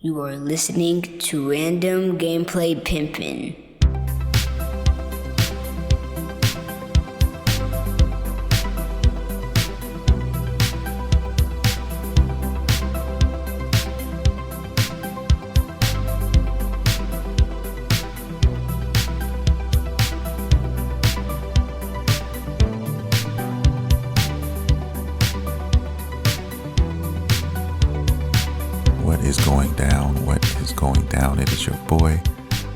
You are listening to Random Gameplay Pimpin. What is going down? What is going down? It is your boy,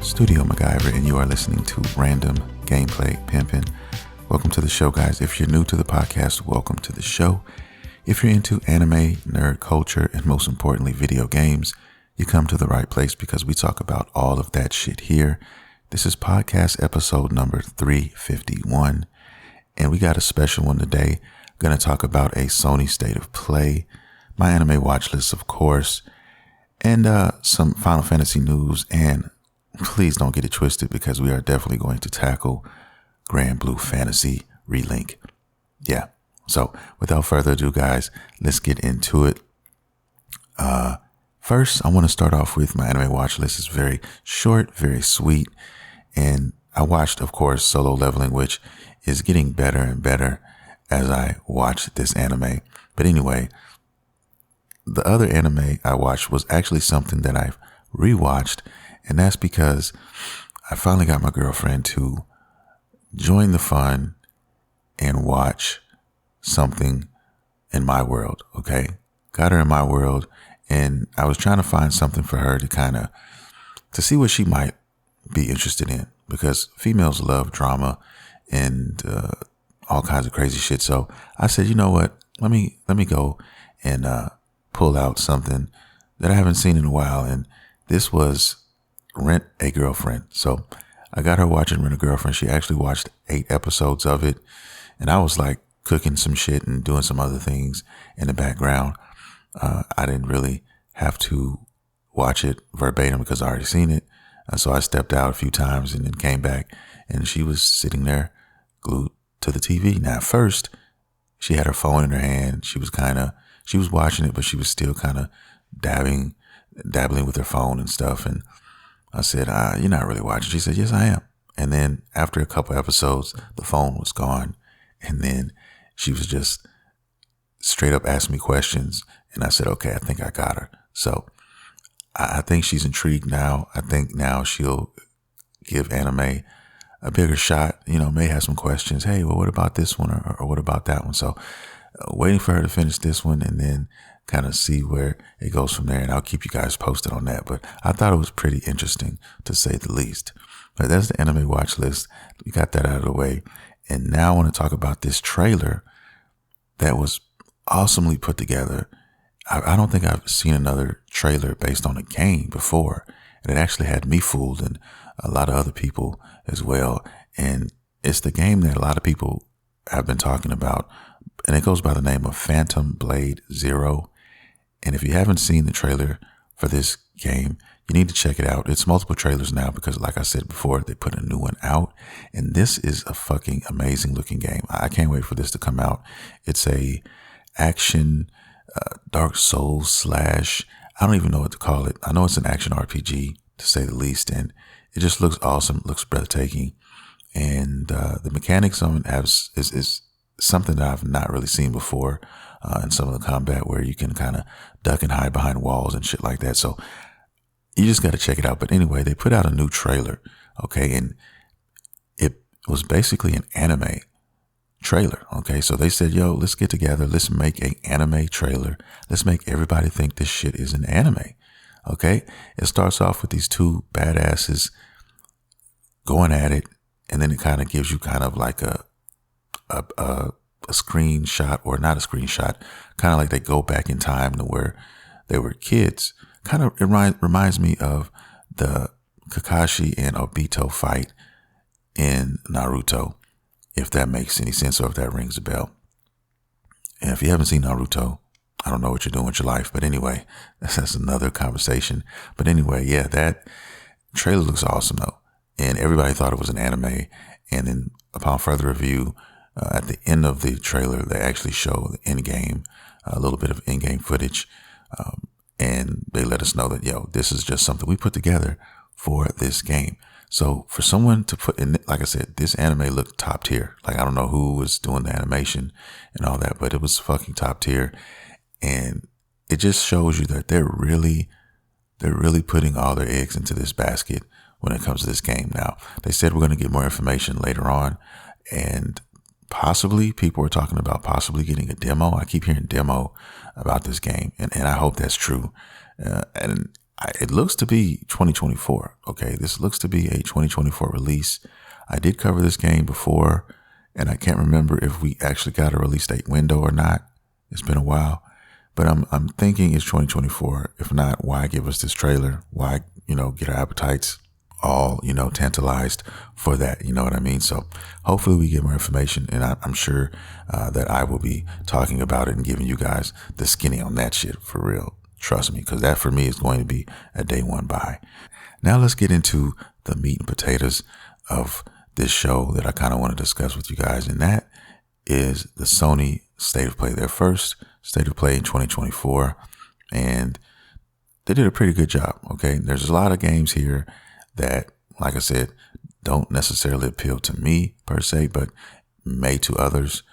Studio MacGyver, and you are listening to Random Gameplay Pimpin. Welcome to the show, guys. If you're new to the podcast, welcome to the show. If you're into anime, nerd culture, and most importantly, video games, you come to the right place because we talk about all of that shit here. This is podcast episode number 351, and we got a special one today. Going to talk about a Sony State of Play, my anime watch list, of course, and some Final Fantasy news. And please don't get it twisted because we are definitely going to tackle Granblue Fantasy Relink. Yeah. So without further ado, guys, let's get into it. First, I want to start off with my anime watch list. It's very short, very sweet. And I watched, of course, Solo Leveling, which is getting better and better as I watch this anime. But anyway, the other anime I watched was actually something that I've rewatched, and that's because I finally got my girlfriend to join the fun and watch something in my world, okay? Got her in my world, and I was trying to find something for her to see what she might be interested in, because females love drama and all kinds of crazy shit. So I said, you know what? Let me go and pull out something that I haven't seen in a while, and this was Rent a Girlfriend. So I got her watching Rent a Girlfriend. She actually watched 8 episodes of it, and I was like cooking some shit and doing some other things in the background. I didn't really have to watch it verbatim because I already seen it. So I stepped out a few times and then came back, and she was sitting there glued to the TV. Now, at first, she had her phone in her hand. She was watching it, but she was still kind of dabbling with her phone and stuff. And I said, you're not really watching. She said, yes, I am. And then after a couple episodes, the phone was gone. And then she was just straight up asking me questions. And I said, okay, I think I got her. So I think she's intrigued now. I think now she'll give anime a bigger shot, may have some questions. Hey, well, what about this one? Or what about that one? So waiting for her to finish this one and then kind of see where it goes from there. And I'll keep you guys posted on that. But I thought it was pretty interesting, to say the least. But that's the anime watch list. We got that out of the way. And now I want to talk about this trailer that was awesomely put together. I don't think I've seen another trailer based on a game before. And it actually had me fooled and a lot of other people as well. And it's the game that a lot of people have been talking about. And it goes by the name of Phantom Blade Zero. And if you haven't seen the trailer for this game, you need to check it out. It's multiple trailers now because, like I said before, they put a new one out. And this is a fucking amazing looking game. I can't wait for this to come out. It's a action, Dark Souls / I don't even know what to call it. I know it's an action RPG, to say the least. And it just looks awesome, looks breathtaking. And the mechanics on it is something that I've not really seen before in some of the combat, where you can kind of duck and hide behind walls and shit like that. So you just got to check it out. But anyway, they put out a new trailer, okay? And it was basically an anime trailer, okay? So they said, yo, let's get together. Let's make an anime trailer. Let's make everybody think this shit is an anime, okay? It starts off with these two badasses going at it, and then it kind of gives you kind of like a screenshot, or not a screenshot, kind of like they go back in time to where they were kids. Kind of reminds me of the Kakashi and Obito fight in Naruto, if that makes any sense or if that rings a bell. And if you haven't seen Naruto, I don't know what you're doing with your life. But anyway, that's another conversation. But anyway, yeah, that trailer looks awesome though. And everybody thought it was an anime. And then upon further review, at the end of the trailer, they actually show the end game, a little bit of in-game footage. and they let us know that, yo, this is just something we put together for this game. So for someone to put in, like I said, this anime looked top tier. Like, I don't know who was doing the animation and all that, but it was fucking top tier. And it just shows you that they're really putting all their eggs into this basket when it comes to this game. Now, they said we're going to get more information later on, and possibly people are talking about possibly getting a demo. I keep hearing demo about this game, and I hope that's true. It looks to be 2024. Okay, this looks to be a 2024 release. I did cover this game before, and I can't remember if we actually got a release date window or not. It's been a while, but I'm thinking it's 2024. If not, why give us this trailer? Why, get our appetites all, tantalized for that? You know what I mean? So hopefully we get more information, and I'm sure that I will be talking about it and giving you guys the skinny on that shit for real. Trust me, because that for me is going to be a day one buy. Now let's get into the meat and potatoes of this show that I kind of want to discuss with you guys, and that is the Sony State of Play. Their first State of Play in 2024, and they did a pretty good job. Okay, there's a lot of games here that, like I said, don't necessarily appeal to me per se, but may to others.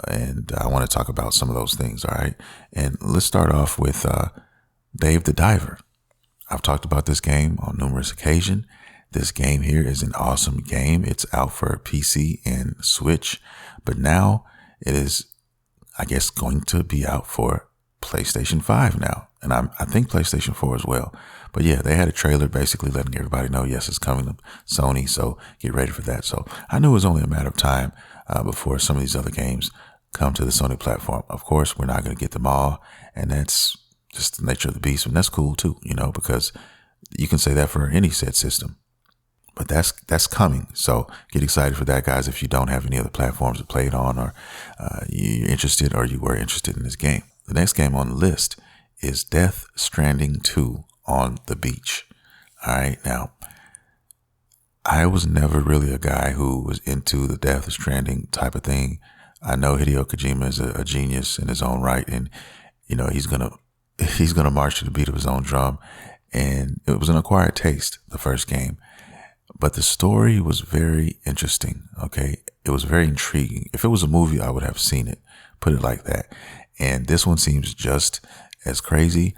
And I want to talk about some of those things. All right. And let's start off with Dave the Diver. I've talked about this game on numerous occasions. This game here is an awesome game. It's out for PC and Switch, but now it is, I guess, going to be out for PlayStation 5 now. And I think PlayStation 4 as well. But yeah, they had a trailer basically letting everybody know, yes, it's coming to Sony, so get ready for that. So I knew it was only a matter of time before some of these other games come to the Sony platform. Of course, we're not going to get them all, and that's just the nature of the beast. And that's cool too, because you can say that for any said system. But that's coming. So get excited for that, guys, if you don't have any other platforms to play it on, or you're interested, or you were interested in this game. The next game on the list is Death Stranding 2 on the beach. All right. Now, I was never really a guy who was into the Death Stranding type of thing. I know Hideo Kojima is a genius in his own right, and he's gonna march to the beat of his own drum. And it was an acquired taste, the first game, but the story was very interesting. Okay, it was very intriguing. If it was a movie, I would have seen it. Put it like that. And this one seems just as crazy.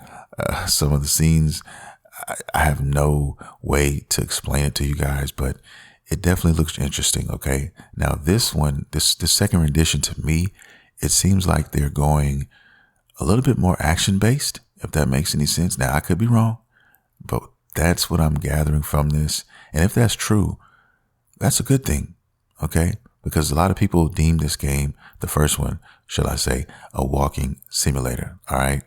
Some of the scenes, I have no way to explain it to you guys, but it definitely looks interesting. Okay. Now this one, this second rendition, to me, it seems like they're going a little bit more action based, if that makes any sense. Now I could be wrong, but that's what I'm gathering from this. And if that's true, that's a good thing. Okay. Because a lot of people deem this game, the first one, shall I say, a walking simulator. All right.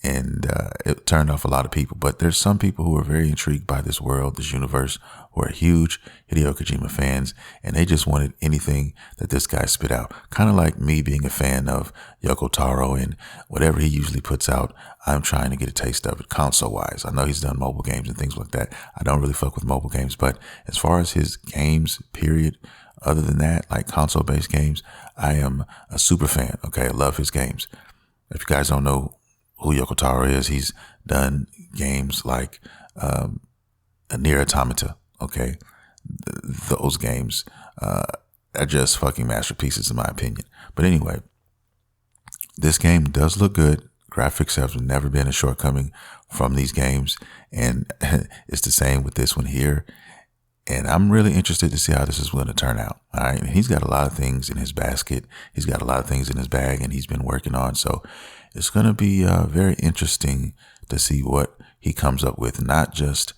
And it turned off a lot of people. But there's some people who are very intrigued by this world, this universe, who are huge Hideo Kojima fans, and they just wanted anything that this guy spit out. Kind of like me being a fan of Yoko Taro, and whatever he usually puts out, I'm trying to get a taste of it console-wise. I know he's done mobile games and things like that. I don't really fuck with mobile games, but as far as his games, period, other than that, like console-based games, I am a super fan. Okay, I love his games. If you guys don't know who Yoko Taro is, he's done games like Nier Automata. Okay, those games are just fucking masterpieces in my opinion. But anyway, this game does look good. Graphics have never been a shortcoming from these games, and it's the same with this one here. And I'm really interested to see how this is going to turn out. All right. And he's got a lot of things in his basket. He's got a lot of things in his bag, and he's been working on. So it's going to be very interesting to see what he comes up with, not just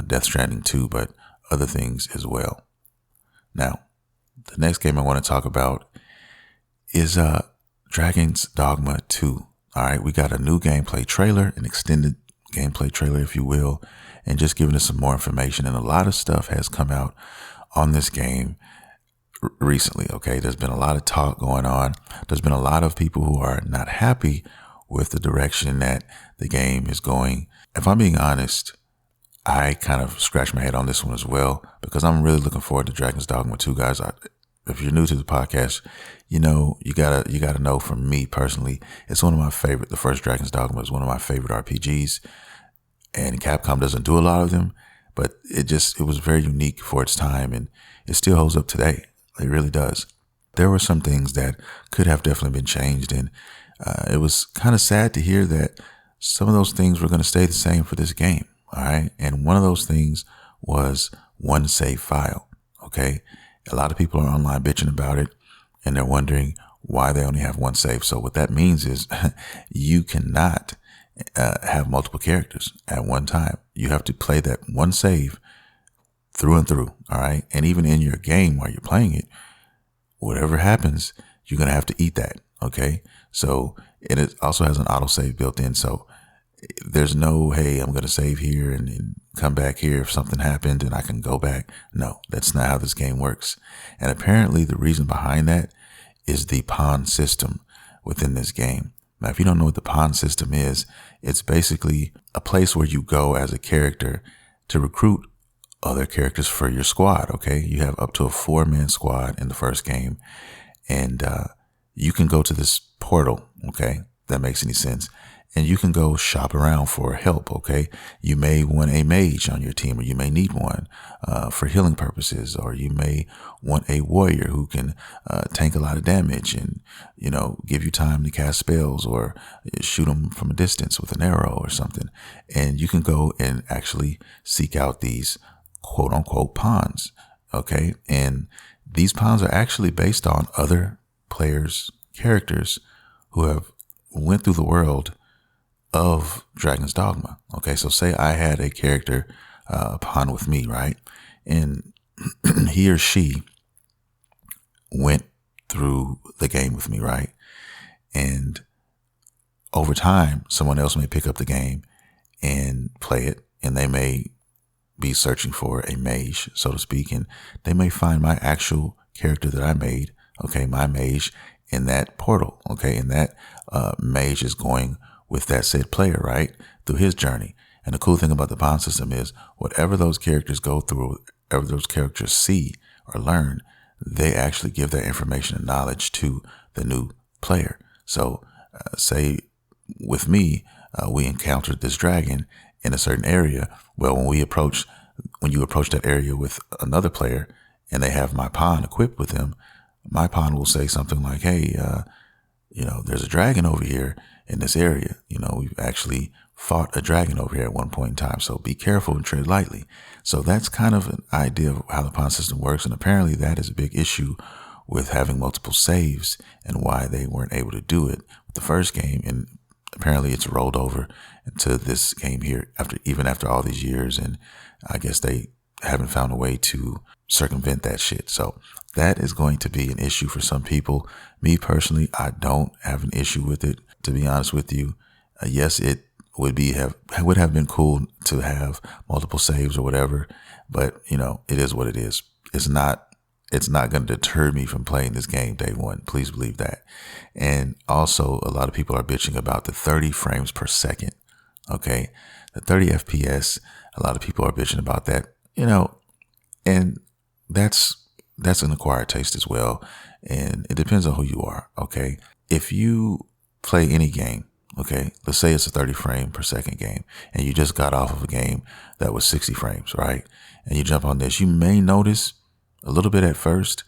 Death Stranding 2, but other things as well. Now, the next game I want to talk about is Dragon's Dogma 2. All right. We got a new gameplay trailer, an extended gameplay trailer, if you will, and just giving us some more information. And a lot of stuff has come out on this game recently. Okay. There's been a lot of talk going on. There's been a lot of people who are not happy with the direction that the game is going. If I'm being honest, I kind of scratched my head on this one as well, because I'm really looking forward to Dragon's Dogma 2, guys. If you're new to the podcast, you gotta know from me personally, it's one of my favorite. The first Dragon's Dogma is one of my favorite RPGs. and Capcom doesn't do a lot of them, but it was very unique for its time, and it still holds up today. It really does. There were some things that could have definitely been changed, and it was kind of sad to hear that some of those things were going to stay the same for this game. All right. And one of those things was one save file. Okay. A lot of people are online bitching about it, and they're wondering why they only have one save. So what that means is you cannot have multiple characters at one time. You have to play that one save through and through. All right. And even in your game while you're playing it, whatever happens, you're going to have to eat that. Okay. So it also has an autosave built in. So there's no, hey, I'm going to save here and come back here if something happened and I can go back. No, that's not how this game works. And apparently the reason behind that is the pawn system within this game. Now, if you don't know what the pawn system is, it's basically a place where you go as a character to recruit other characters for your squad. Okay. You have up to a 4-man squad in the first game, and you can go to this portal. Okay. If that makes any sense. And you can go shop around for help. Okay. You may want a mage on your team, or you may need one for healing purposes, or you may want a warrior who can tank a lot of damage and, give you time to cast spells or shoot them from a distance with an arrow or something. And you can go and actually seek out these quote unquote pawns. Okay. And these pawns are actually based on other players' characters who have went through the world of Dragon's Dogma. Okay, so say I had a character, a pawn with me, right? And he or she went through the game with me, right? And over time, someone else may pick up the game and play it, and they may be searching for a mage, so to speak, and they may find my actual character that I made, okay, my mage, in that portal, okay, and that mage is going with that said player, right, through his journey. And the cool thing about the pawn system is whatever those characters go through, whatever those characters see or learn, they actually give that information and knowledge to the new player. So say with me, we encountered this dragon in a certain area. Well, when you approach that area with another player and they have my pawn equipped with them, my pawn will say something like, hey, there's a dragon over here in this area. We've actually fought a dragon over here at one point in time. So be careful and tread lightly. So that's kind of an idea of how the pawn system works. And apparently that is a big issue with having multiple saves and why they weren't able to do it with the first game. And apparently it's rolled over into this game here after all these years. And I guess they haven't found a way to circumvent that shit. So that is going to be an issue for some people. Me personally, I don't have an issue with it, to be honest with you. Yes, it would have been cool to have multiple saves or whatever, but it is what it is. It's not going to deter me from playing this game day one. Please believe that. And also, a lot of people are bitching about the 30 frames per second. Okay, the 30 FPS. A lot of people are bitching about that. And that's an acquired taste as well. And it depends on who you are. Okay. If you play any game, okay, let's say it's a 30 frame per second game and you just got off of a game that was 60 frames, right? And you jump on this, you may notice a little bit at first,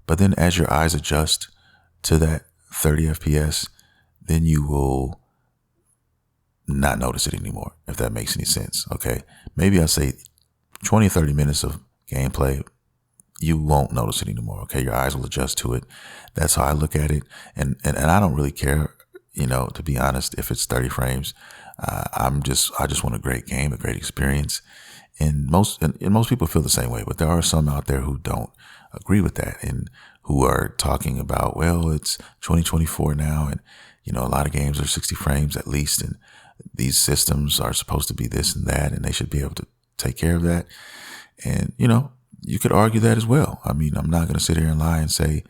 but then as your eyes adjust to that 30 FPS, then you will not notice it anymore, if that makes any sense. Okay. Maybe I say 20 or 30 minutes of gameplay, you won't notice it anymore. Okay. Your eyes will adjust to it. That's how I look at it. And I don't really care, to be honest, if it's 30 frames. I just want a great game, a great experience. And most people feel the same way, but there are some out there who don't agree with that and who are talking about, well, it's 2024 now. And, a lot of games are 60 frames at least. And these systems are supposed to be this and that, and they should be able to take care of that. And, you could argue that as well. I mean, I'm not going to sit here and lie and say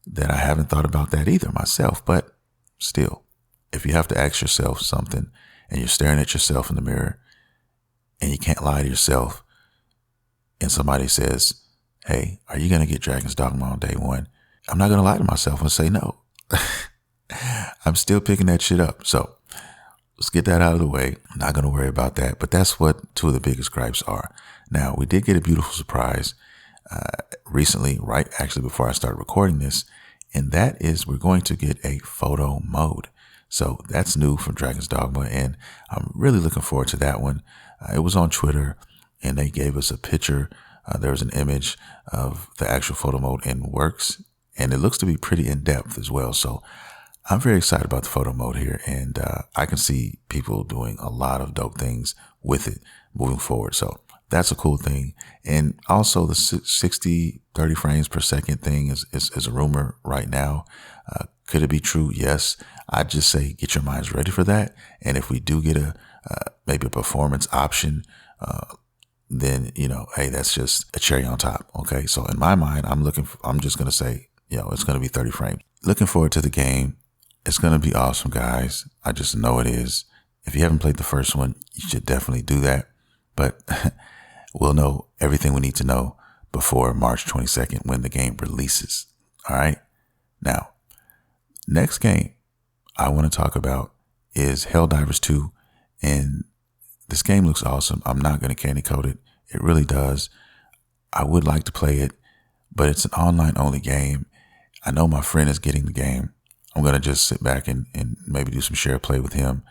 that I haven't thought about that either myself, but still, if you have to ask yourself something and you're staring at yourself in the mirror and you can't lie to yourself and somebody says, hey, are you going to get Dragon's Dogma on day one? I'm not going to lie to myself and say no. I'm still picking that shit up. So let's get that out of the way. I'm not going to worry about that. But that's what two of the biggest gripes are. Now, we did get a beautiful surprise recently, right actually before I started recording this, and that is we're going to get a photo mode. So that's new from Dragon's Dogma, and I'm really looking forward to that one. It was on Twitter, and they gave us a picture. There was an image of the actual photo mode in works, and it looks to be pretty in-depth as well. So I'm very excited about the photo mode here, and I can see people doing a lot of dope things with it moving forward. So that's a cool thing. And also the 60, 30 frames per second thing is a rumor right now. Could it be true? Yes. I'd just say get your minds ready for that. And if we do get maybe a performance option, then, hey, that's just a cherry on top. Okay. So in my mind, I'm just going to say, it's going to be 30 frames. Looking forward to the game. It's going to be awesome, guys. I just know it is. If you haven't played the first one, you should definitely do that. But we'll know everything we need to know before March 22nd when the game releases. All right. Now, next game I want to talk about is Helldivers 2. And this game looks awesome. I'm not going to candy coat it. It really does. I would like to play it, but it's an online only game. I know my friend is getting the game. I'm going to just sit back and maybe do some share play with him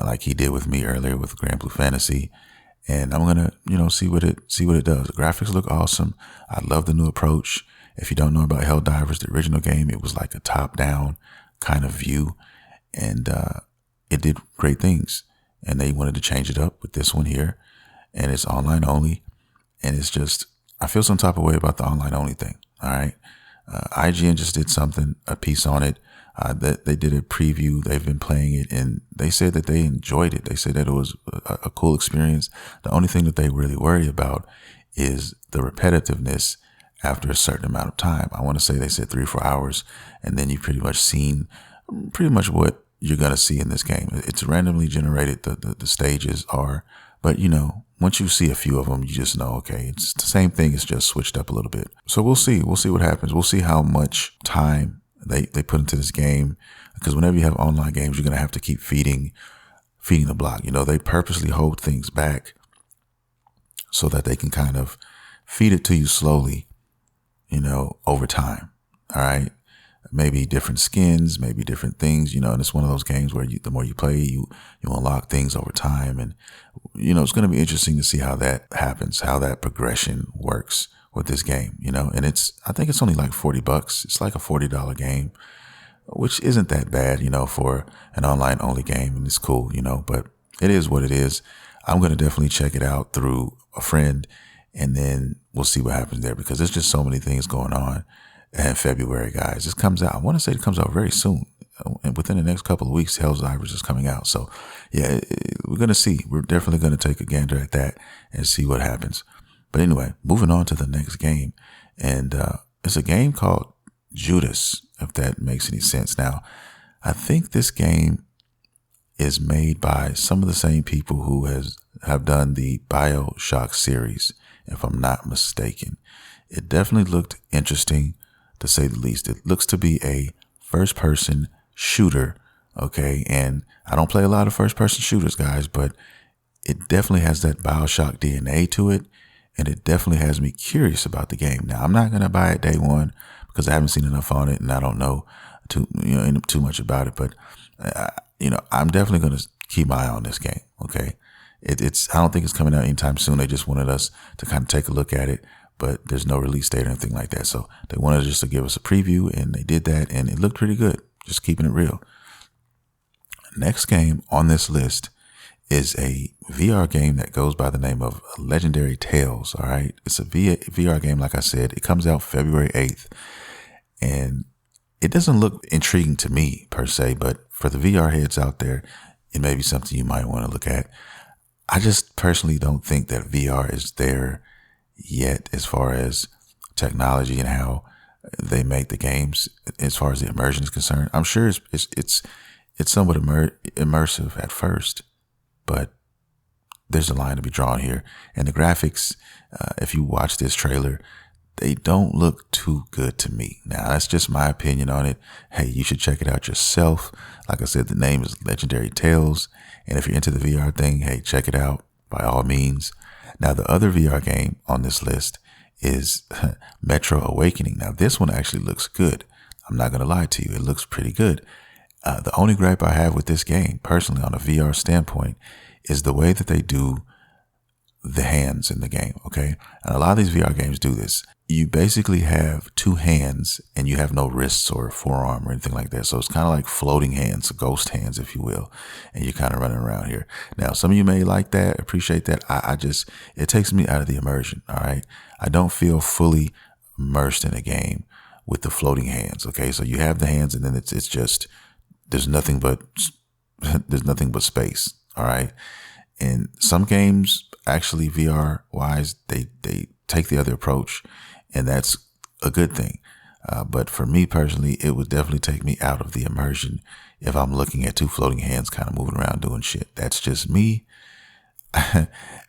like he did with me earlier with Granblue Fantasy. And I'm going to, see what it does. The graphics look awesome. I love the new approach. If you don't know about Helldivers, the original game, it was like a top-down kind of view. And it did great things. And they wanted to change it up with this one here. And it's online only. And it's just, I feel some type of way about the online only thing. All right. IGN just did a piece on it. That they did a preview. They've been playing it, and they said that they enjoyed it. They said that it was a cool experience. The only thing that they really worry about is the repetitiveness after a certain amount of time. I want to say they said 3 or 4 hours, and then you've pretty much seen what you're going to see in this game. It's randomly generated. The stages are, but once you see a few of them, you just know, okay, it's the same thing. It's just switched up a little bit. So we'll see. We'll see what happens. We'll see how much time they put into this game, because whenever you have online games, you're going to have to keep feeding the block. They purposely hold things back so that they can kind of feed it to you slowly, over time. All right. Maybe different skins, maybe different things, and it's one of those games where the more you play, you unlock things over time. And, it's going to be interesting to see how that happens, how that progression works with this game, and I think it's only like $40. It's like a $40 game, which isn't that bad, for an online only game. And it's cool, but it is what it is. I'm going to definitely check it out through a friend, and then we'll see what happens there, because there's just so many things going on in February, guys. This comes out, I want to say it comes out very soon. And within the next couple of weeks, Helldivers is coming out. So yeah, we're going to see. We're definitely going to take a gander at that and see what happens. But anyway, moving on to the next game. And it's a game called Judas, if that makes any sense. Now, I think this game is made by some of the same people who have done the BioShock series, if I'm not mistaken. It definitely looked interesting, to say the least. It looks to be a first-person shooter, okay? And I don't play a lot of first-person shooters, guys, but it definitely has that BioShock DNA to it. And it definitely has me curious about the game. Now, I'm not going to buy it day one because I haven't seen enough on it and I don't know too much about it. But, I'm definitely going to keep my eye on this game, okay? I don't think it's coming out anytime soon. They just wanted us to kind of take a look at it, but there's no release date or anything like that. So they wanted just to give us a preview, and they did that, and it looked pretty good, just keeping it real. Next game on this list is a VR game that goes by the name of Legendary Tales. All right. It's a VR game. Like I said, it comes out February 8th, and it doesn't look intriguing to me per se, but for the VR heads out there, it may be something you might want to look at. I just personally don't think that VR is there yet as far as technology and how they make the games as far as the immersion is concerned. I'm sure it's somewhat immersive at first, but there's a line to be drawn here. And the graphics, if you watch this trailer, they don't look too good to me. Now, that's just my opinion on it. Hey, you should check it out yourself. Like I said, the name is Legendary Tales. And if you're into the VR thing, hey, check it out by all means. Now, the other VR game on this list is Metro Awakening. Now, this one actually looks good. I'm not going to lie to you. It looks pretty good. The only gripe I have with this game, personally, on a VR standpoint, is the way that they do the hands in the game, okay? And a lot of these VR games do this. You basically have two hands and you have no wrists or forearm or anything like that. So it's kind of like floating hands, ghost hands, if you will. And you're kind of running around here. Now, some of you may like that, appreciate that. It takes me out of the immersion, all right? I don't feel fully immersed in a game with the floating hands, okay? So you have the hands and then it's just, there's nothing but space, all right? And some games, actually VR wise, they take the other approach, and that's a good thing. But for me personally, it would definitely take me out of the immersion if I'm looking at two floating hands kind of moving around doing shit. That's just me,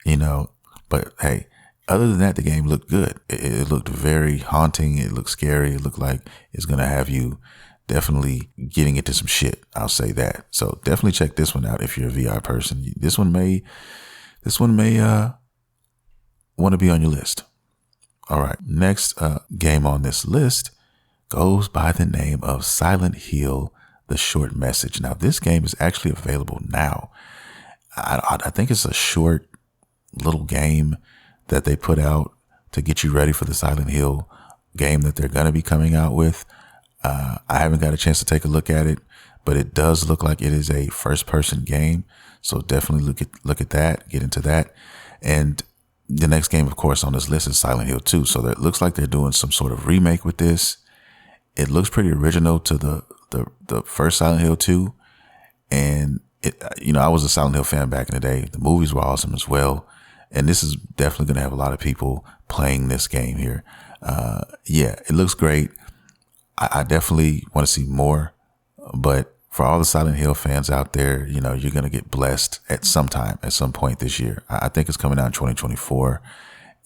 you know. But hey, other than that, the game looked good. It looked very haunting. It looked scary. It looked like it's going to have you definitely getting into some shit. I'll say that. So definitely check this one out if you're a VR person. This one may want to be on your list. All right. Next game on this list goes by the name of Silent Hill: The Short Message. Now, this game is actually available now. I think it's a short little game that they put out to get you ready for the Silent Hill game that they're going to be coming out with. I haven't got a chance to take a look at it, but it does look like it is a first-person game. So definitely look at that, get into that. And the next game, of course, on this list is Silent Hill 2. So it looks like they're doing some sort of remake with this. It looks pretty original to the first Silent Hill 2. And I was a Silent Hill fan back in the day. The movies were awesome as well. And this is definitely going to have a lot of people playing this game here. Yeah, it looks great. I definitely want to see more, but for all the Silent Hill fans out there, you're going to get blessed at some point this year. I think it's coming out in 2024,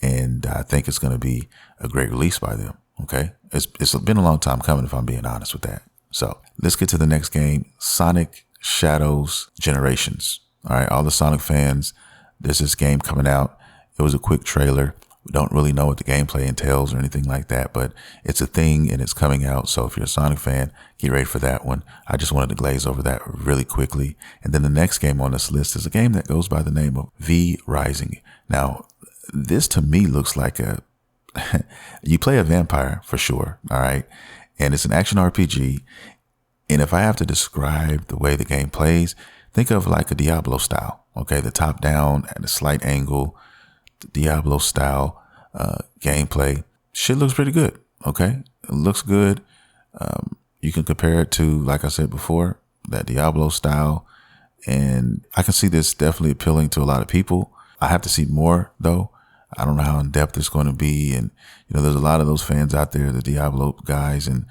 and I think it's going to be a great release by them. Okay. It's been a long time coming, if I'm being honest with that. So let's get to the next game, Sonic Shadows Generations. All right. All the Sonic fans, there's this game coming out. It was a quick trailer. We don't really know what the gameplay entails or anything like that, but it's a thing and it's coming out. So if you're a Sonic fan, get ready for that one. I just wanted to glaze over that really quickly. And then the next game on this list is a game that goes by the name of V Rising. Now, this to me looks like you play a vampire for sure. All right. And it's an action RPG. And if I have to describe the way the game plays, think of like a Diablo style. Okay. The top down at a slight angle, Diablo style gameplay. Shit looks pretty good. Okay. It looks good. You can compare it to, like I said before, that Diablo style. And I can see this definitely appealing to a lot of people. I have to see more though. I don't know how in depth it's going to be. And, there's a lot of those fans out there, the Diablo guys, and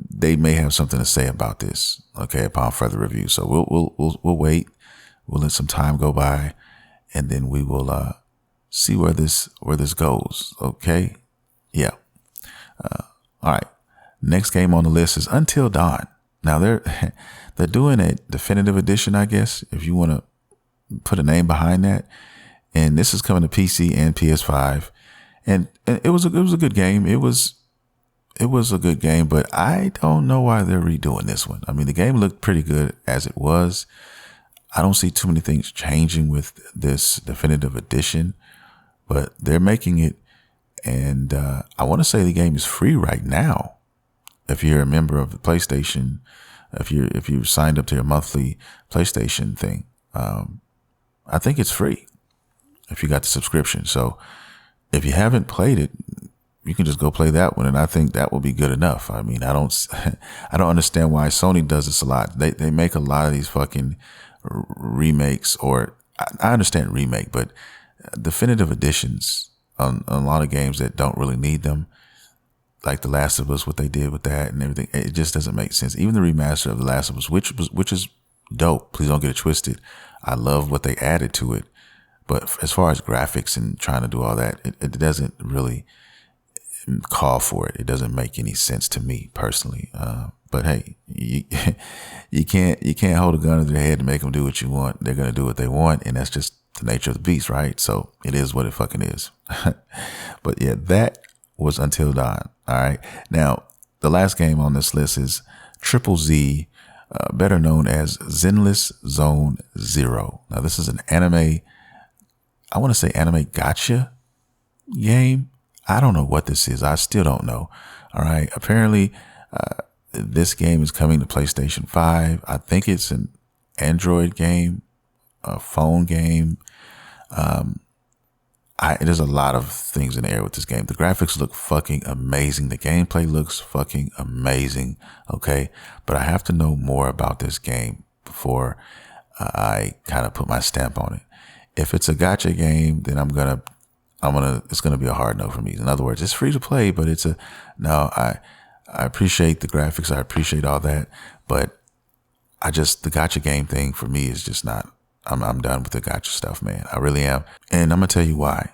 they may have something to say about this. Okay. Upon further review. So we'll wait. We'll let some time go by. And then we will see where this goes. Okay. Yeah. All right. Next game on the list is Until Dawn. Now they're doing a definitive edition, I guess, if you want to put a name behind that. And this is coming to PC and PS5. And it was a good game. It was a good game, but I don't know why they're redoing this one. I mean, the game looked pretty good as it was. I don't see too many things changing with this definitive edition, but they're making it. And I want to say the game is free right now. If you're a member of the PlayStation, if you signed up to your monthly PlayStation thing, I think it's free if you got the subscription. So if you haven't played it, you can just go play that one. And I think that will be good enough. I mean, I don't understand why Sony does this a lot. They make a lot of these fucking remakes, or I understand remake, but definitive editions on a lot of games that don't really need them, like The Last of Us, what they did with that and everything. It just doesn't make sense. Even the remaster of The Last of Us, which is dope. Please don't get it twisted. I love what they added to it, but as far as graphics and trying to do all that, it doesn't really call for it. It doesn't make any sense to me personally. But hey, you can't hold a gun to their head to make them do what you want. They're gonna do what they want, and that's just the nature of the beast, right? So it is what it fucking is. But yeah, that was Until Dawn. All right. Now the last game on this list is Triple Z, better known as Zenless Zone Zero. Now this is an anime. I want to say anime gotcha game. I don't know what this is. I still don't know. All right. Apparently, this game is coming to PlayStation 5. I think it's an Android game, a phone game. There's a lot of things in the air with this game. The graphics look fucking amazing. The gameplay looks fucking amazing. Okay. But I have to know more about this game before I kind of put my stamp on it. If it's a gacha game, then it's going to be a hard no for me. In other words, it's free to play, but I appreciate the graphics. I appreciate all that, but the gacha game thing for me is just not, I'm done with the gacha stuff, man. I really am. And I'm going to tell you why,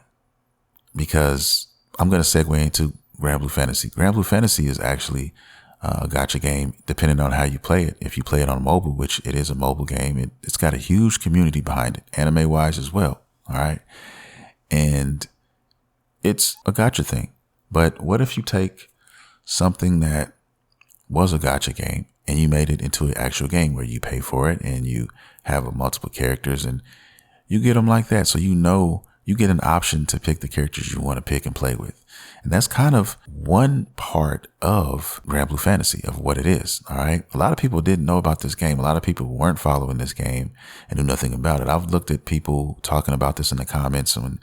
because I'm going to segue into Granblue Fantasy. Granblue Fantasy is actually a gacha game, depending on how you play it. If you play it on mobile, which it is a mobile game, it's got a huge community behind it, anime wise as well. All right. And it's a gacha thing. But what if you take something that was a gacha game and you made it into an actual game where you pay for it and you have multiple characters and you get them like that? So you get an option to pick the characters you want to pick and play with. And that's kind of one part of Granblue Fantasy, of what it is. All right. A lot of people didn't know about this game. A lot of people weren't following this game and knew nothing about it. I've looked at people talking about this in the comments and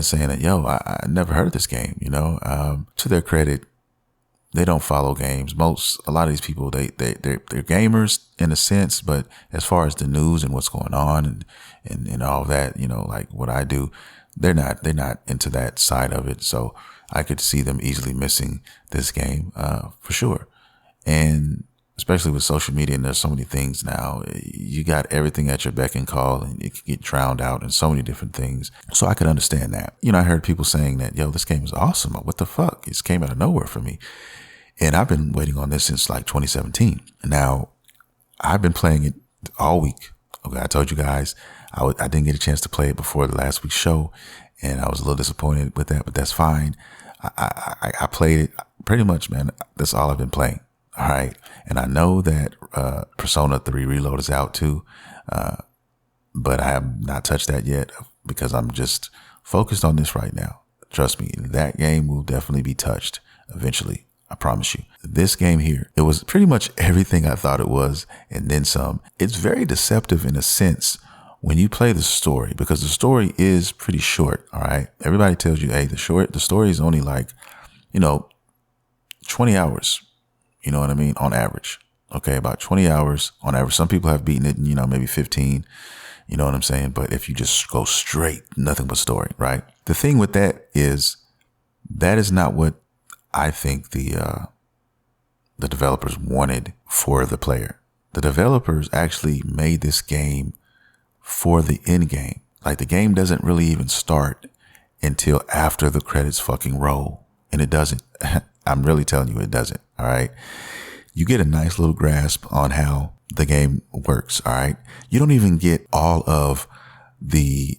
saying that, yo, I never heard of this game. To their credit, they don't follow games. A lot of these people, they're gamers in a sense, but as far as the news and what's going on and all that, like what I do, they're not into that side of it. So I could see them easily missing this game, for sure. And especially with social media, and there's so many things now, you got everything at your beck and call, and it can get drowned out in so many different things. So I could understand that. I heard people saying that, yo, this game is awesome. What the fuck? It came out of nowhere for me. And I've been waiting on this since like 2017. Now I've been playing it all week. Okay. I told you guys I didn't get a chance to play it before the last week's show, and I was a little disappointed with that, but that's fine. I played it pretty much, man. That's all I've been playing. All right. And I know that Persona 3 Reload is out too, but I have not touched that yet because I'm just focused on this right now. Trust me, that game will definitely be touched eventually. I promise you. This game here, it was pretty much everything I thought it was, and then some. It's very deceptive in a sense when you play the story, because the story is pretty short. All right. Everybody tells you, hey, the story is only like, 20 hours. You know what I mean? On average. Okay. About 20 hours on average. Some people have beaten it, maybe 15. You know what I'm saying? But if you just go straight, nothing but story, right? The thing with that is not what I think the developers wanted for the player. The developers actually made this game for the end game. Like, the game doesn't really even start until after the credits fucking roll. And it doesn't. I'm really telling you, it doesn't. All right. You get a nice little grasp on how the game works. All right. You don't even get all of the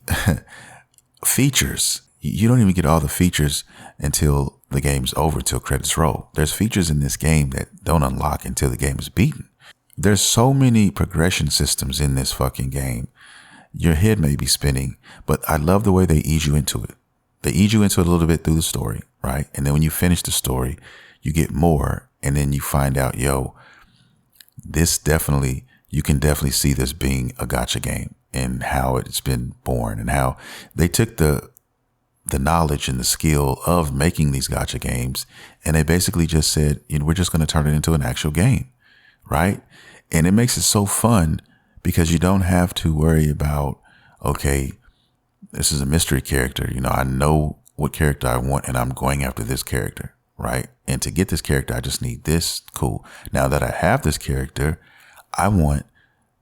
features. You don't even get all the features until the game's over, till credits roll. There's features in this game that don't unlock until the game is beaten. There's so many progression systems in this fucking game. Your head may be spinning, but I love the way they ease you into it. They ease you into it a little bit through the story, right? And then when you finish the story, you get more, and then you find out, yo, you can definitely see this being a gacha game, and how it's been born, and how they took the knowledge and the skill of making these gacha games, and they basically just said, we're just going to turn it into an actual game, right? And it makes it so fun because you don't have to worry about, okay, this is a mystery character. I know what character I want, and I'm going after this character, right? And to get this character, I just need this. Cool. Now that I have this character, I want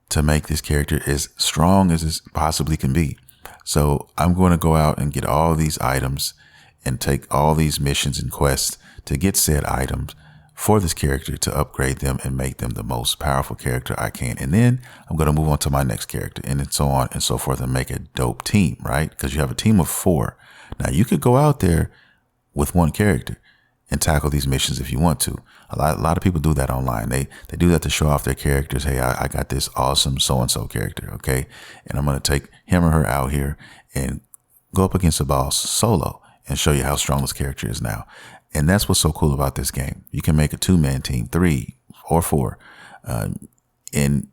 to make this character as strong as it possibly can be. So I'm going to go out and get all these items and take all these missions and quests to get said items for this character to upgrade them and make them the most powerful character I can. And then I'm going to move on to my next character and so on and so forth and make a dope team, right? Because you have a team of 4. Now you could go out there with one character and tackle these missions if you want to. A lot of people do that online. They do that to show off their characters. Hey, I got this awesome so-and-so character, okay? And I'm going to take him or her out here and go up against a boss solo and show you how strong this character is now. And that's what's so cool about this game. You can make a 2-man team, 3 or 4. And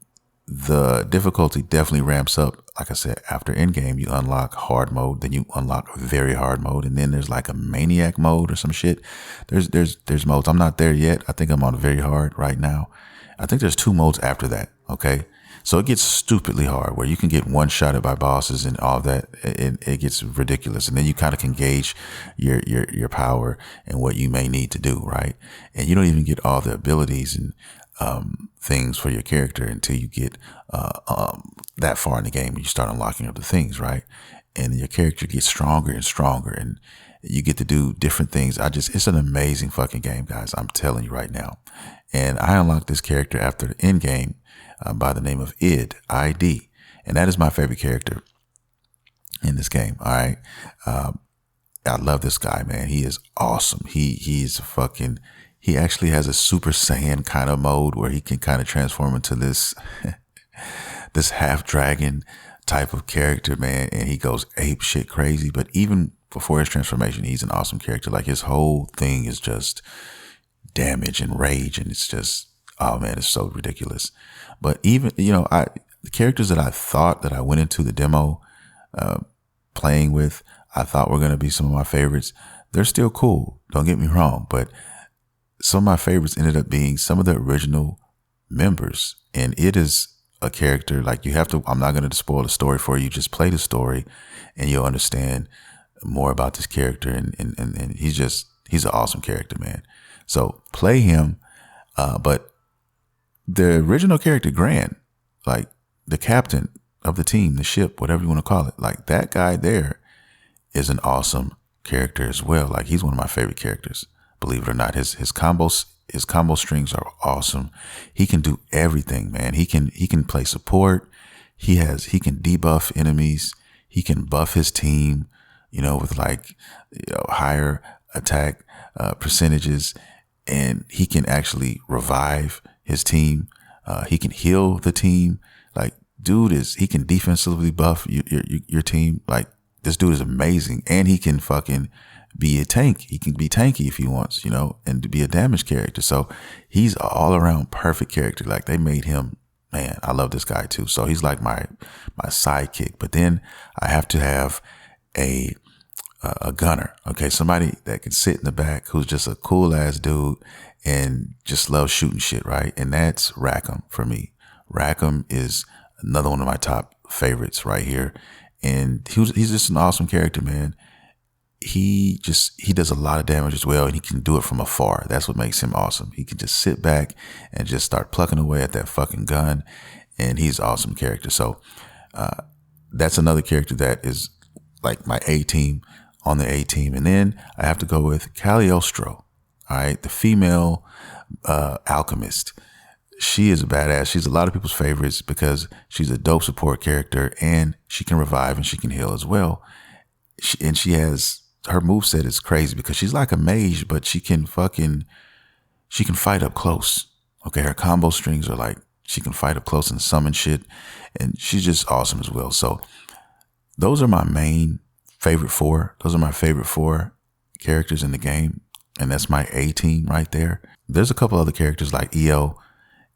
the difficulty definitely ramps up. Like I said, after endgame, you unlock hard mode, then you unlock very hard mode, and then there's like a maniac mode or some shit. There's modes. I'm not there yet. I think I'm on very hard right now. I think there's 2 modes after that. Okay. So it gets stupidly hard where you can get one-shotted by bosses and all that. It gets ridiculous. And then you kind of can gauge your power and what you may need to do. Right. And you don't even get all the abilities and things for your character until you get that far in the game and you start unlocking other things, right? And your character gets stronger and stronger and you get to do different things. It's an amazing fucking game, guys. I'm telling you right now. And I unlocked this character after the end game by the name of ID. And that is my favorite character in this game. All right. I love this guy, man. He is awesome. He actually has a Super Saiyan kind of mode where he can kind of transform into this this half dragon type of character, man. And he goes ape shit crazy. But even before his transformation, he's an awesome character. Like his whole thing is just damage and rage. And it's just, oh man, it's so ridiculous. But even, the characters that I thought that I went into the demo playing with, I thought were going to be some of my favorites. They're still cool. Don't get me wrong. But some of my favorites ended up being some of the original members. And it is a character like I'm not going to spoil the story for you. Just play the story and you'll understand more about this character. And he's an awesome character, man. So play him. But the original character, Grant, like the captain of the team, the ship, whatever you want to call it, like that guy there is an awesome character as well. Like he's one of my favorite characters. Believe it or not, his combo strings are awesome. He can do everything, man. He can play support. He can debuff enemies. He can buff his team, with higher attack percentages, and he can actually revive his team. He can heal the team. Like he can defensively buff your team. Like this dude is amazing, and he can fucking be a tank. He can be tanky if he wants, and to be a damage character. So he's an all around perfect character. Like they made him, man, I love this guy too. So he's like my sidekick. But then I have to have a gunner. Okay. Somebody that can sit in the back who's just a cool ass dude and just loves shooting shit. Right. And that's Rackham for me. Rackham is another one of my top favorites right here. And he's just an awesome character, man. He does a lot of damage as well, and he can do it from afar. That's what makes him awesome. He can just sit back and just start plucking away at that fucking gun, and he's an awesome character. So that's another character that is like my A team on the A team. And then I have to go with Cagliostro, all right, the female alchemist. She is a badass. She's a lot of people's favorites because she's a dope support character, and she can revive and she can heal as well. Her moveset is crazy because she's like a mage, but she can fight up close. Okay. Her combo strings are like, she can fight up close and summon shit, and she's just awesome as well. So those are my main favorite 4. Those are my favorite 4 characters in the game. And that's my A team right there. There's a couple other characters like EO,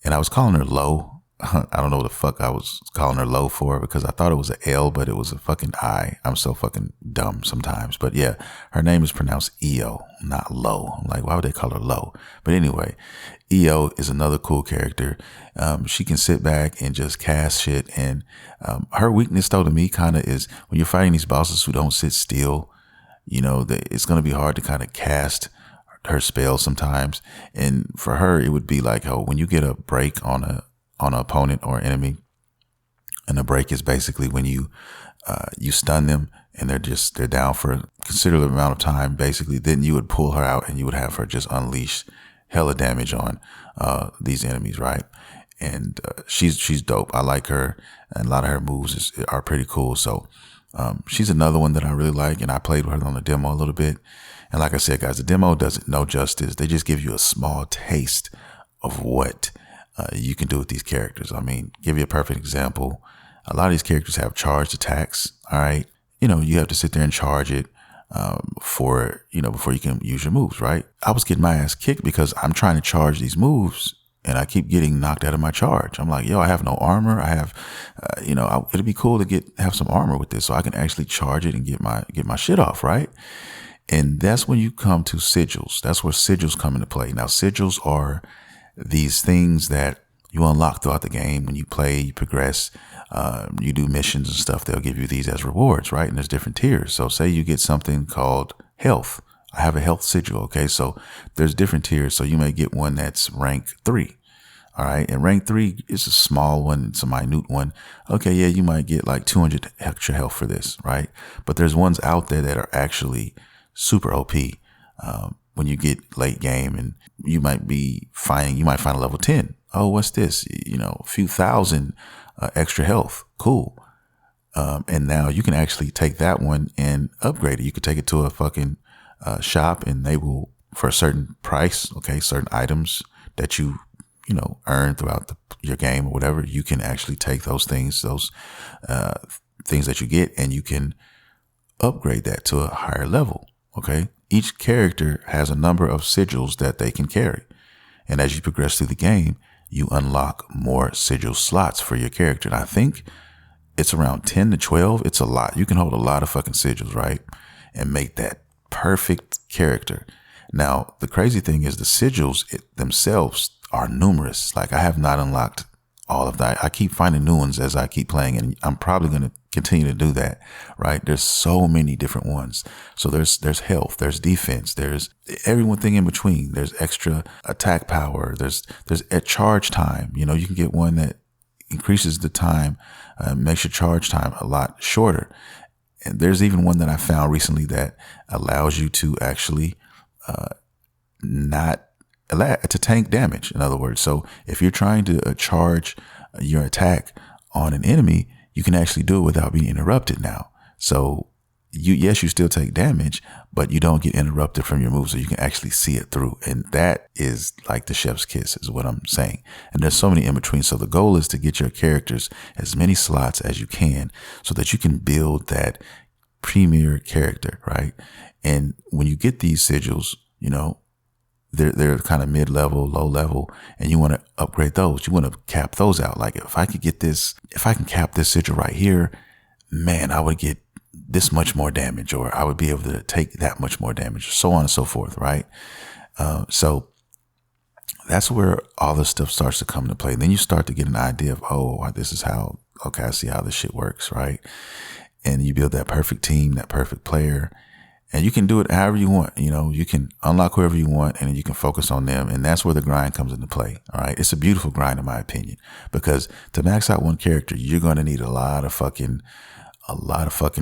and I was calling her Low. I don't know what the fuck I was calling her Low for because I thought it was an L, but it was a fucking I. I'm so fucking dumb sometimes. But yeah, her name is pronounced EO, not Low. I'm like, why would they call her Low? But anyway, EO is another cool character. She can sit back and just cast shit. And her weakness, though, to me kind of is when you're fighting these bosses who don't sit still, it's going to be hard to kind of cast her spells sometimes. And for her, it would be like, when you get a break on an opponent or enemy, and a break is basically when you stun them and they're down for a considerable amount of time, basically, then you would pull her out and you would have her just unleash hella damage on these enemies, right? And she's dope. I like her, and a lot of her moves are pretty cool. So she's another one that I really like, and I played with her on the demo a little bit. And like I said, guys, the demo doesn't no justice. They just give you a small taste of what you can do with these characters. I mean, give you a perfect example. A lot of these characters have charged attacks. All right. You know, you have to sit there and charge it before you can use your moves, right? I was getting my ass kicked because I'm trying to charge these moves and I keep getting knocked out of my charge. I'm like, yo, I have no armor. I have, it'd be cool to have some armor with this so I can actually charge it and get my shit off, right? And that's when you come to sigils. That's where sigils come into play. Now, sigils are these things that you unlock throughout the game. When you play, you progress, you do missions and stuff, they'll give you these as rewards, right? And there's different tiers. So say you get something called health. I have a health sigil. Okay. So there's different tiers. So you may get one that's rank 3. All right. And rank 3 is a small one. It's a minute one. Okay. Yeah. You might get like 200 extra health for this. Right. But there's ones out there that are actually super OP. When you get late game and you might find a level 10. Oh, what's this? A few thousand extra health. Cool. And now you can actually take that one and upgrade it. You could take it to a fucking shop and they will, for a certain price, okay, certain items that you earn throughout your game or whatever, you can actually take those things that you get and you can upgrade that to a higher level. Okay. Each character has a number of sigils that they can carry. And as you progress through the game, you unlock more sigil slots for your character. And I think it's around 10 to 12. It's a lot. You can hold a lot of fucking sigils, right? And make that perfect character. Now, the crazy thing is the sigils themselves are numerous. Like I have not unlocked all of that. I keep finding new ones as I keep playing, and I'm probably going to continue to do that, right? There's so many different ones. So there's health, there's defense, there's everything in between. There's extra attack power. There's a charge time. You can get one that increases the time, makes your charge time a lot shorter. And there's even one that I found recently that allows you to actually to tank damage. In other words, so if you're trying to charge your attack on an enemy, you can actually do it without being interrupted now. So you still take damage, but you don't get interrupted from your moves, so you can actually see it through. And that is like the chef's kiss is what I'm saying. And there's so many in between. So the goal is to get your characters as many slots as you can so that you can build that premier character, right? And when you get these sigils, they're kind of mid-level, low-level, and you want to upgrade those. You want to cap those out. Like if I can cap this sigil right here, man, I would get this much more damage, or I would be able to take that much more damage, so on and so forth, right? So that's where all this stuff starts to come into play. And then you start to get an idea of, this is how, okay, I see how this shit works, right? And you build that perfect team, that perfect player. And you can do it however you want. You can unlock whoever you want and you can focus on them. And that's where the grind comes into play. All right. It's a beautiful grind, in my opinion, because to max out one character, you're going to need a lot of fucking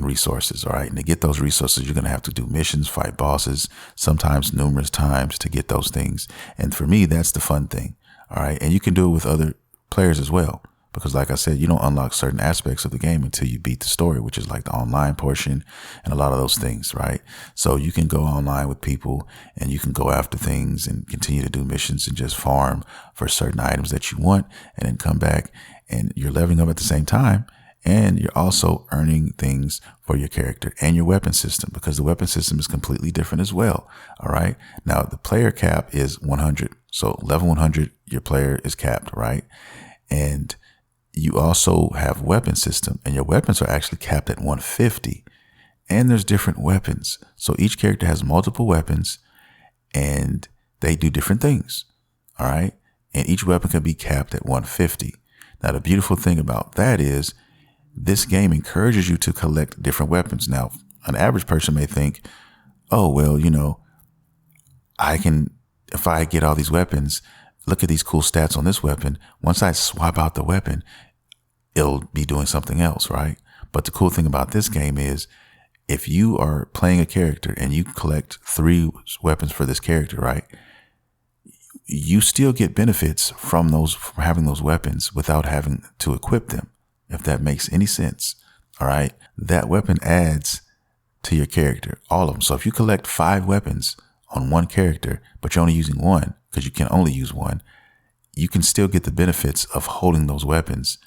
resources. All right. And to get those resources, you're going to have to do missions, fight bosses, sometimes numerous times to get those things. And for me, that's the fun thing. All right. And you can do it with other players as well. Because like I said, you don't unlock certain aspects of the game until you beat the story, which is like the online portion and a lot of those things, right? So you can go online with people and you can go after things and continue to do missions and just farm for certain items that you want and then come back and you're leveling up at the same time. And you're also earning things for your character and your weapon system, because the weapon system is completely different as well. All right. Now the player cap is 100. So level 100, your player is capped, right? And you also have weapon system, and your weapons are actually capped at 150. And there's different weapons. So each character has multiple weapons and they do different things. All right. And each weapon can be capped at 150. Now, the beautiful thing about that is this game encourages you to collect different weapons. Now, an average person may think, oh, well, if I get all these weapons, look at these cool stats on this weapon. Once I swap out the weapon, it'll be doing something else, right? But the cool thing about this game is if you are playing a character and you collect 3 weapons for this character, right? You still get benefits from having those weapons without having to equip them, if that makes any sense. All right. That weapon adds to your character, all of them. So if you collect 5 weapons on one character, but you're only using one because you can only use one, you can still get the benefits of holding those weapons,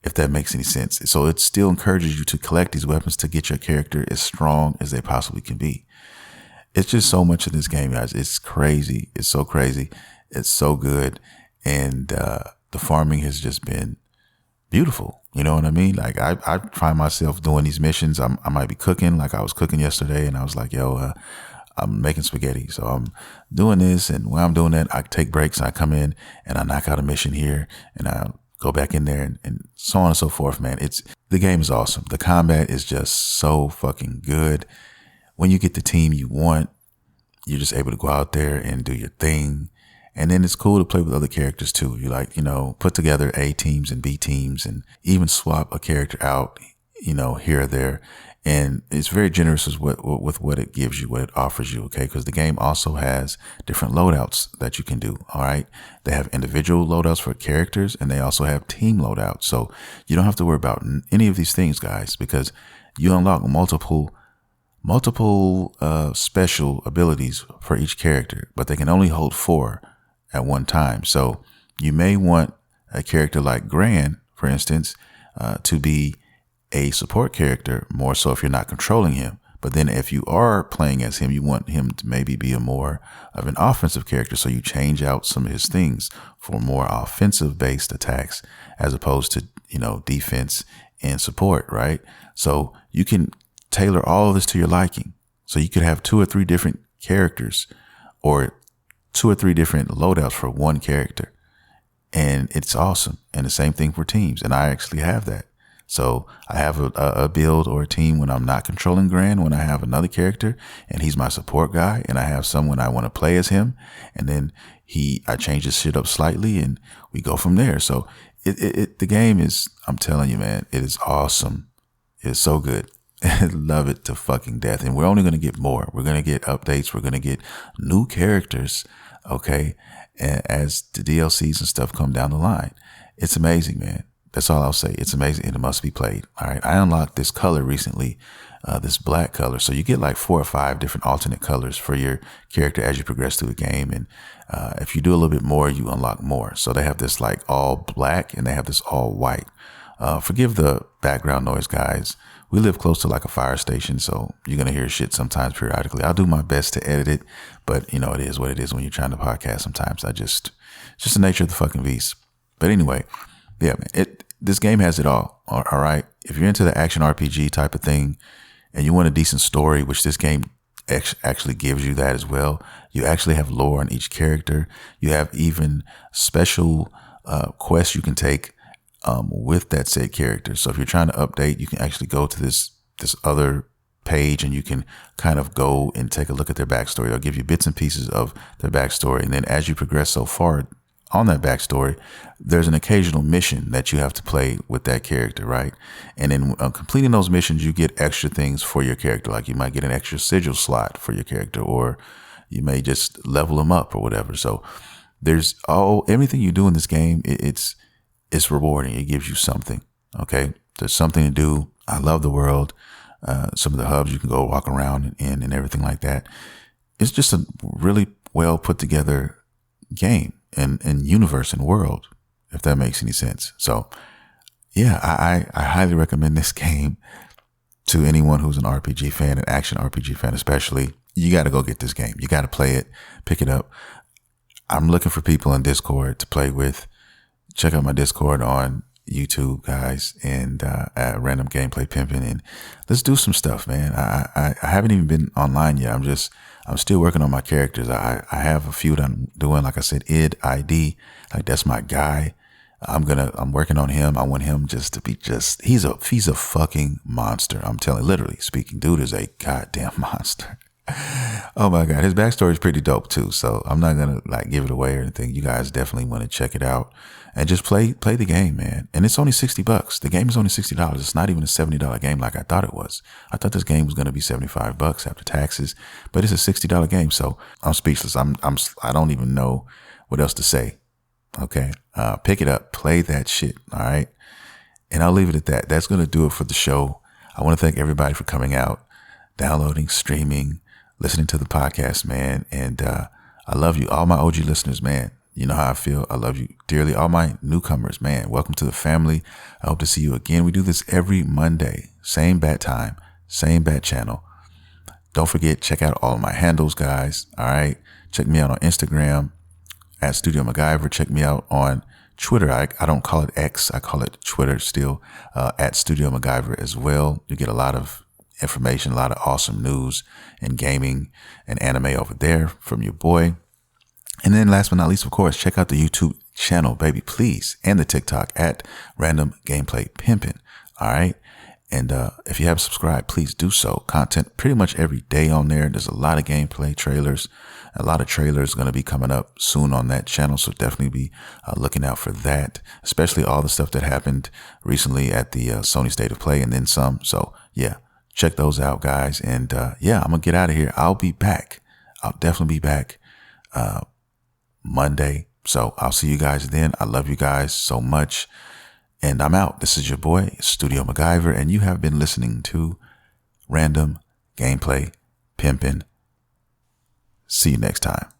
if that makes any sense. So it still encourages you to collect these weapons to get your character as strong as they possibly can be. It's just so much in this game, guys. It's crazy. It's so crazy. It's so good. And the farming has just been beautiful. You know what I mean? Like I find myself doing these missions. I might be cooking, like I was cooking yesterday, and I was like, yo, I'm making spaghetti. So I'm doing this, and while I'm doing that, I take breaks and I come in and I knock out a mission here and I go back in there and so on and so forth, man. The game is awesome. The combat is just so fucking good. When you get the team you want, you're just able to go out there and do your thing. And then it's cool to play with other characters too. You like, put together A teams and B teams and even swap a character out, here or there. And it's very generous with what it gives you, what it offers you. Okay. Because the game also has different loadouts that you can do. All right. They have individual loadouts for characters, and they also have team loadouts. So you don't have to worry about any of these things, guys, because you unlock multiple special abilities for each character, but they can only hold 4 at one time. So you may want a character like Gran, for instance, to be a support character, more so if you're not controlling him. But then if you are playing as him, you want him to maybe be a more of an offensive character. So you change out some of his things for more offensive based attacks as opposed to, defense and support, right? So you can tailor all of this to your liking. So you could have 2 or 3 different characters or 2 or 3 different loadouts for one character. And it's awesome. And the same thing for teams. And I actually have that. So I have a build or a team when I'm not controlling Gran, when I have another character and he's my support guy, and I have someone I want to play as him. And then I change his shit up slightly and we go from there. So the game is, I'm telling you, man, it is awesome. It's so good. Love it to fucking death. And we're only going to get more. We're going to get updates. We're going to get new characters. Okay. As the DLCs and stuff come down the line. It's amazing, man. That's all I'll say. It's amazing, and it must be played. All right. I unlocked this color recently, this black color. So you get like 4 or 5 different alternate colors for your character as you progress through the game. And if you do a little bit more, you unlock more. So they have this like all black and they have this all white. Forgive the background noise, guys. We live close to like a fire station, so you're going to hear shit sometimes periodically. I'll do my best to edit it, but it is what it is when you're trying to podcast sometimes. It's just the nature of the fucking beast. But anyway, yeah, man, this game has it all right? If you're into the action RPG type of thing and you want a decent story, which this game actually gives you that as well, you actually have lore on each character. You have even special quests you can take with that said character. So if you're trying to update, you can actually go to this other page and you can kind of go and take a look at their backstory. They'll give you bits and pieces of their backstory. And then as you progress so far on that backstory, there's an occasional mission that you have to play with that character, right? And then completing those missions, you get extra things for your character. Like you might get an extra sigil slot for your character, or you may just level them up or whatever. So there's everything you do in this game. It's rewarding. It gives you something. Okay. There's something to do. I love the world. Some of the hubs you can go walk around in and everything like that. It's just a really well put together game and universe and world, if that makes any sense. So yeah, I highly recommend this game to anyone who's an RPG fan, an action RPG fan, especially. You got to go get this game. You got to play it, pick it up. I'm looking for people in Discord to play with. Check out my Discord on YouTube, guys, and at Random Gameplay Pimpin, and let's do some stuff, man. I haven't even been online yet. I'm still working on my characters. I have a few that I'm doing. Like I said, ID, like that's my guy. I'm working on him. I want him just to be he's a fucking monster. I'm telling, literally speaking, dude is a goddamn monster. Oh my God. His backstory is pretty dope too. So I'm not going to like give it away or anything. You guys definitely want to check it out and just play the game, man. And it's only $60. The game is only $60. It's not even a $70 game like I thought it was. I thought this game was going to be $75 after taxes, but it's a $60 game. So I'm speechless. I don't even know what else to say. Okay. Pick it up, play that shit. All right. And I'll leave it at that. That's going to do it for the show. I want to thank everybody for coming out, downloading, streaming, listening to the podcast, man. And I love you. All my OG listeners, man. You know how I feel. I love you dearly. All my newcomers, man. Welcome to the family. I hope to see you again. We do this every Monday. Same bat time, same bat channel. Don't forget, check out all of my handles, guys. All right. Check me out on Instagram at Studio MacGyver. Check me out on Twitter. I don't call it X. I call it Twitter still, at Studio MacGyver as well. You get a lot of information, a lot of awesome news and gaming and anime over there from your boy. And then last but not least, of course, check out the YouTube channel, baby, please. And the TikTok at Random Gameplay Pimpin. All right. And if you haven't subscribed, please do so. Content pretty much every day on there. There's a lot of gameplay trailers. A lot of trailers going to be coming up soon on that channel. So definitely be looking out for that, especially all the stuff that happened recently at the Sony State of Play and then some. So yeah, check those out, guys. And yeah, I'm going to get out of here. I'll be back. I'll definitely be back Monday. So I'll see you guys then. I love you guys so much. And I'm out. This is your boy, Studio MacGyver, and you have been listening to Random Gameplay Pimpin'. See you next time.